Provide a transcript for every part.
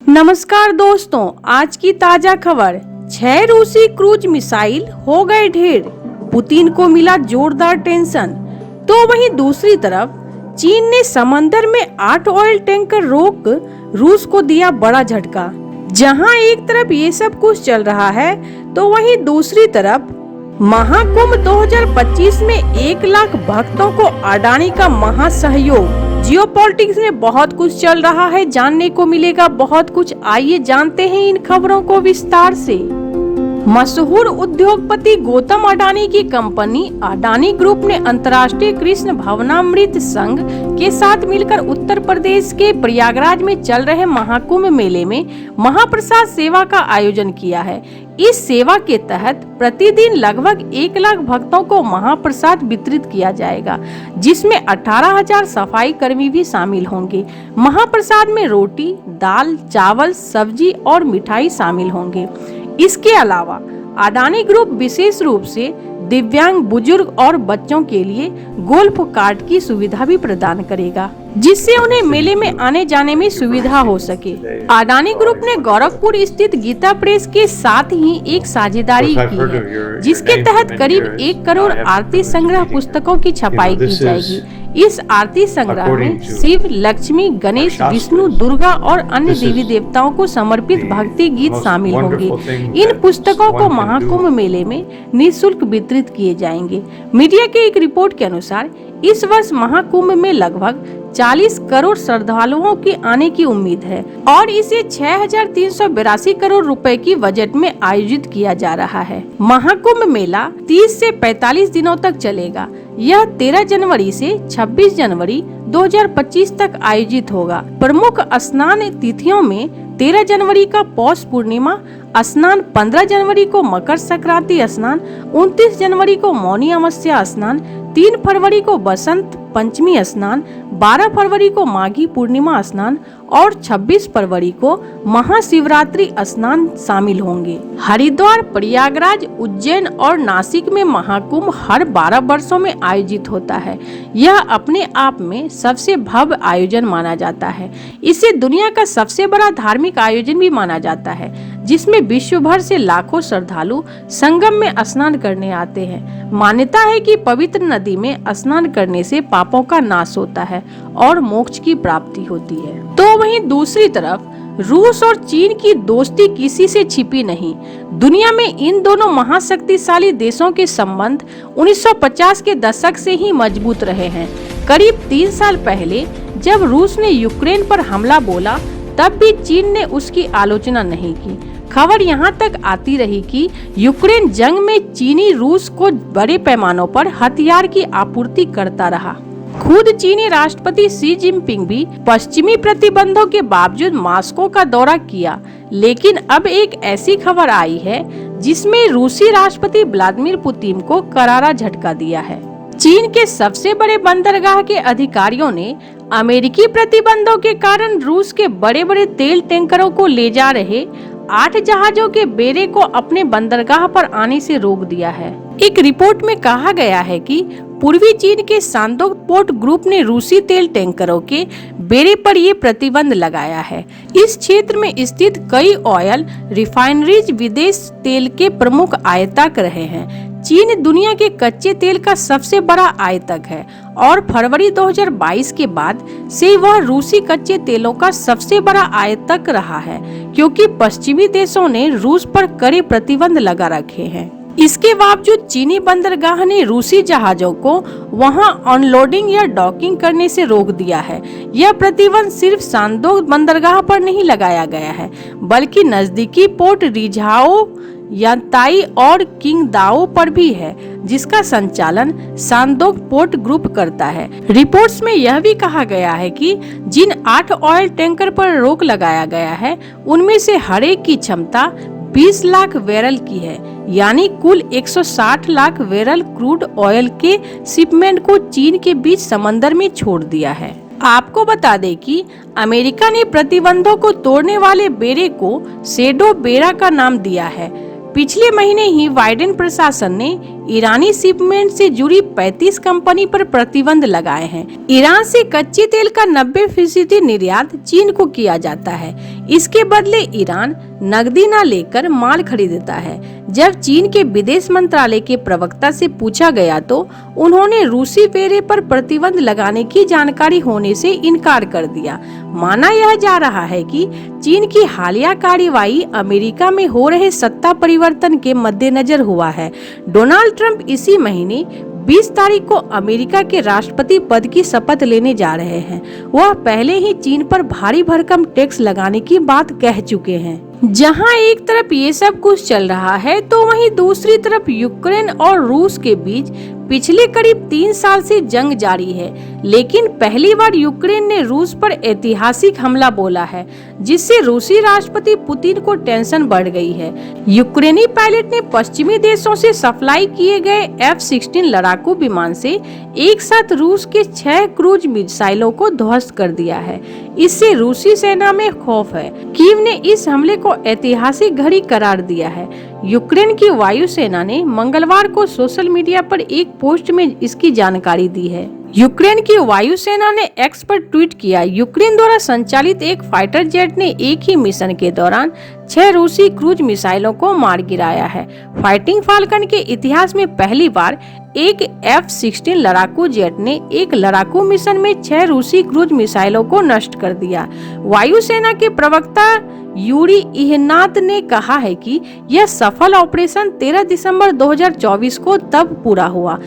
नमस्कार दोस्तों, आज की ताजा खबर। 6 रूसी क्रूज मिसाइल हो गए ढेर, पुतिन को मिला जोरदार टेंशन। तो वहीं दूसरी तरफ चीन ने समंदर में 8 ऑयल टैंकर रोक रूस को दिया बड़ा झटका। जहां एक तरफ ये सब कुछ चल रहा है तो वहीं दूसरी तरफ महाकुंभ 2025 में 1 लाख भक्तों को अडानी का महासहयोग। जियोपॉलिटिक्स में बहुत कुछ चल रहा है, जानने को मिलेगा बहुत कुछ। आइए जानते हैं इन खबरों को विस्तार से। मशहूर उद्योगपति गौतम अडानी की कंपनी अडानी ग्रुप ने अंतर्राष्ट्रीय कृष्ण भवनामृत संघ के साथ मिलकर उत्तर प्रदेश के प्रयागराज में चल रहे महाकुंभ मेले में महाप्रसाद सेवा का आयोजन किया है। इस सेवा के तहत प्रतिदिन लगभग 1 लाख भक्तों को महाप्रसाद वितरित किया जाएगा, जिसमें 18,000 सफाई कर्मी भी शामिल होंगे। महाप्रसाद में रोटी, दाल, चावल, सब्जी और मिठाई शामिल होंगे। इसके अलावा अडानी ग्रुप विशेष रूप से दिव्यांग, बुजुर्ग और बच्चों के लिए गोल्फ कार्ट की सुविधा भी प्रदान करेगा, जिससे उन्हें मेले में आने जाने में सुविधा हो सके। अडानी ग्रुप ने गोरखपुर स्थित गीता प्रेस के साथ ही एक साझेदारी की है, जिसके तहत करीब 1 करोड़ आरती संग्रह पुस्तकों की छपाई की जाएगी। इस आरती संग्रह में शिव, लक्ष्मी, गणेश, विष्णु, दुर्गा और अन्य देवी देवताओं को समर्पित भक्ति गीत शामिल होंगे। इन पुस्तकों को महाकुंभ मेले में निःशुल्क वितरित किए जाएंगे। मीडिया के एक रिपोर्ट के अनुसार इस वर्ष महाकुंभ में लगभग 40 करोड़ श्रद्धालुओं के आने की उम्मीद है और इसे 6,382 करोड़ रुपए की बजट में आयोजित किया जा रहा है। महाकुंभ मेला 30 से 45 दिनों तक चलेगा। यह 13 जनवरी से 26 जनवरी 2025 तक आयोजित होगा। प्रमुख स्नान तिथियों में 13 जनवरी का पौष पूर्णिमा स्नान, 15 जनवरी को मकर संक्रांति स्नान, 29 जनवरी को मौनी अमावस्या स्नान, 3 फरवरी को बसंत पंचमी स्नान, 12 फरवरी को माघी पूर्णिमा स्नान और 26 फरवरी को महाशिवरात्रि स्नान शामिल होंगे। हरिद्वार, प्रयागराज, उज्जैन और नासिक में महाकुंभ हर 12 वर्षों में आयोजित होता है। यह अपने आप में सबसे भव्य आयोजन माना जाता है। इसे दुनिया का सबसे बड़ा धार्मिक आयोजन भी माना जाता है, जिसमें विश्व भर से लाखों श्रद्धालु संगम में स्नान करने आते हैं। मान्यता है कि पवित्र नदी में स्नान करने से पापों का नाश होता है और मोक्ष की प्राप्ति होती है। तो वहीं दूसरी तरफ रूस और चीन की दोस्ती किसी से छिपी नहीं। दुनिया में इन दोनों महाशक्तिशाली देशों के संबंध 1950 के दशक से ही मजबूत रहे हैं। करीब 3 साल पहले जब रूस ने यूक्रेन पर हमला बोला, तब भी चीन ने उसकी आलोचना नहीं की। खबर यहाँ तक आती रही कि यूक्रेन जंग में चीनी रूस को बड़े पैमानों पर हथियार की आपूर्ति करता रहा। खुद चीनी राष्ट्रपति शी जिनपिंग भी पश्चिमी प्रतिबंधों के बावजूद मॉस्को का दौरा किया। लेकिन अब एक ऐसी खबर आई है जिसमें रूसी राष्ट्रपति व्लादिमीर पुतिन को करारा झटका दिया है। चीन के सबसे बड़े बंदरगाह के अधिकारियों ने अमेरिकी प्रतिबंधों के कारण रूस के बड़े बड़े तेल टैंकरों को ले जा रहे 8 जहाजों के बेड़े को अपने बंदरगाह पर आने से रोक दिया है। एक रिपोर्ट में कहा गया है कि पूर्वी चीन के सांदोक पोर्ट ग्रुप ने रूसी तेल टैंकरों के बेड़े पर ये प्रतिबंध लगाया है। इस क्षेत्र में स्थित कई ऑयल रिफाइनरीज विदेश तेल के प्रमुख आयातक रहे हैं। चीन दुनिया के कच्चे तेल का सबसे बड़ा आयातक है और फरवरी 2022 के बाद से वह रूसी कच्चे तेलों का सबसे बड़ा आयातक रहा है, क्योंकि पश्चिमी देशों ने रूस पर कड़े प्रतिबंध लगा रखे हैं। इसके बावजूद चीनी बंदरगाह ने रूसी जहाजों को वहां अनलोडिंग या डॉकिंग करने से रोक दिया है। यह प्रतिबंध सिर्फ सांदोक बंदरगाह पर नहीं लगाया गया है, बल्कि नजदीकी पोर्ट रिझाओ, यांताई और किंगदाओ पर भी है, जिसका संचालन सांदोक पोर्ट ग्रुप करता है। रिपोर्ट्स में यह भी कहा गया है कि जिन 8 ऑयल टैंकर पर रोक लगाया गया है, उनमें से हर एक की क्षमता 20 लाख बैरल की है, यानी कुल 160 लाख बैरल क्रूड ऑयल के शिपमेंट को चीन के बीच समंदर में छोड़ दिया है। आपको बता दें कि अमेरिका ने प्रतिबंधों को तोड़ने वाले बेड़े को शेडो बेड़ा का नाम दिया है। पिछले महीने ही बाइडेन प्रशासन ने ईरानी शिपमेंट से जुड़ी 35 कंपनी पर प्रतिबंध लगाए हैं। ईरान से कच्चे तेल का 90% निर्यात चीन को किया जाता है। इसके बदले ईरान नकदी न लेकर माल खरीदता है। जब चीन के विदेश मंत्रालय के प्रवक्ता से पूछा गया तो उन्होंने रूसी फेरे पर प्रतिबंध लगाने की जानकारी होने से इनकार कर दिया। माना यह जा रहा है कि चीन की हालिया कार्रवाई अमेरिका में हो रहे सत्ता परिवर्तन के मद्देनजर हुआ है। डोनाल्ड ट्रंप इसी महीने 20 तारीख को अमेरिका के राष्ट्रपति पद की शपथ लेने जा रहे हैं। वह पहले ही चीन पर भारी भरकम टैक्स लगाने की बात कह चुके हैं। जहां एक तरफ ये सब कुछ चल रहा है तो वहीं दूसरी तरफ यूक्रेन और रूस के बीच पिछले करीब 3 साल से जंग जारी है। लेकिन पहली बार यूक्रेन ने रूस पर ऐतिहासिक हमला बोला है, जिससे रूसी राष्ट्रपति पुतिन को टेंशन बढ़ गई है। यूक्रेनी पायलट ने पश्चिमी देशों से सप्लाई किए गए F-16 लड़ाकू विमान से एक साथ रूस के 6 क्रूज मिसाइलों को ध्वस्त कर दिया है। इससे रूसी सेना में खौफ है। कीव ने इस हमले को ऐतिहासिक घड़ी करार दिया है। यूक्रेन की वायुसेना ने मंगलवार को सोशल मीडिया पर एक पोस्ट में इसकी जानकारी दी है। यूक्रेन की वायुसेना ने एक्स पर ट्वीट किया, यूक्रेन द्वारा संचालित एक फाइटर जेट ने एक ही मिशन के दौरान 6 रूसी क्रूज मिसाइलों को मार गिराया है। फाइटिंग फाल्कन के इतिहास में पहली बार एक F-16 लड़ाकू जेट ने एक लड़ाकू मिशन में 6 रूसी क्रूज मिसाइलों को नष्ट कर दिया। वायुसेना के प्रवक्ता यूरी इहनात ने कहा है कि यह सफल ऑपरेशन 13 दिसंबर 2024 को तब पूरा हुआ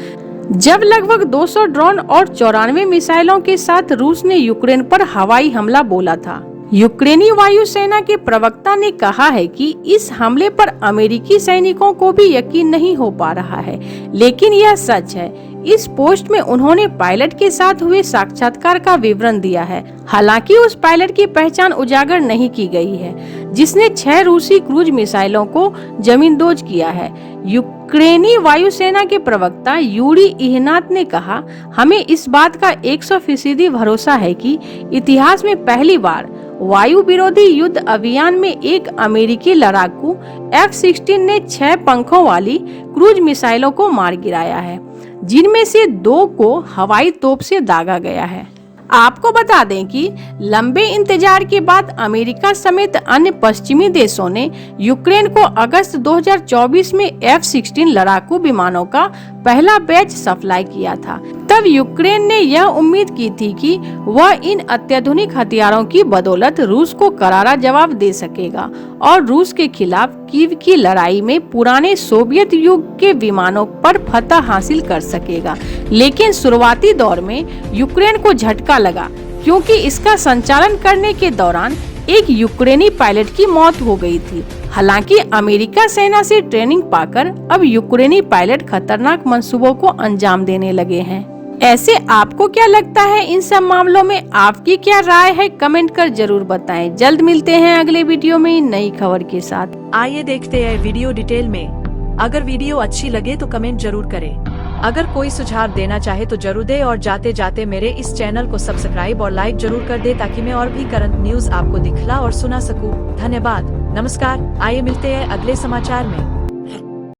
जब लगभग 200 ड्रोन और 94 मिसाइलों के साथ रूस ने यूक्रेन पर हवाई हमला बोला था। यूक्रेनी वायुसेना के प्रवक्ता ने कहा है कि इस हमले पर अमेरिकी सैनिकों को भी यकीन नहीं हो पा रहा है, लेकिन यह सच है। इस पोस्ट में उन्होंने पायलट के साथ हुए साक्षात्कार का विवरण दिया है। हालांकि उस पायलट की पहचान उजागर नहीं की गई है, जिसने 6 रूसी क्रूज मिसाइलों को जमींदोज किया है। यूक्रेनी वायुसेना के प्रवक्ता यूरी इहनात ने कहा, हमें इस बात का 100% भरोसा है कि इतिहास में पहली बार वायु विरोधी युद्ध अभियान में एक अमेरिकी लड़ाकू F-16 ने 6 पंखों वाली क्रूज मिसाइलों को मार गिराया है, जिनमें से 2 को हवाई तोप से दागा गया है। आपको बता दें कि लंबे इंतजार के बाद अमेरिका समेत अन्य पश्चिमी देशों ने यूक्रेन को अगस्त 2024 में F-16 लड़ाकू विमानों का पहला बैच सप्लाई किया था। तब यूक्रेन ने यह उम्मीद की थी कि वह इन अत्याधुनिक हथियारों की बदौलत रूस को करारा जवाब दे सकेगा और रूस के खिलाफ कीव की लड़ाई में पुराने सोवियत युग के विमानों पर फतह हासिल कर सकेगा। लेकिन शुरुआती दौर में यूक्रेन को झटका लगा, क्योंकि इसका संचालन करने के दौरान एक यूक्रेनी पायलट की मौत हो गई थी। हालांकि अमेरिका सेना से ट्रेनिंग पाकर अब यूक्रेनी पायलट खतरनाक मंसूबों को अंजाम देने लगे हैं। ऐसे आपको क्या लगता है इन सब मामलों में? आपकी क्या राय है? कमेंट कर जरूर बताएं। जल्द मिलते हैं अगले वीडियो में नई खबर के साथ। आइए देखते हैं वीडियो डिटेल में। अगर वीडियो अच्छी लगे तो कमेंट जरूर करें। अगर कोई सुझाव देना चाहे तो जरूर दे और जाते जाते मेरे इस चैनल को सब्सक्राइब और लाइक जरूर कर दे, ताकि मैं और भी करंट न्यूज आपको दिखला और सुना सकूं। धन्यवाद, नमस्कार। आइए मिलते हैं अगले समाचार में।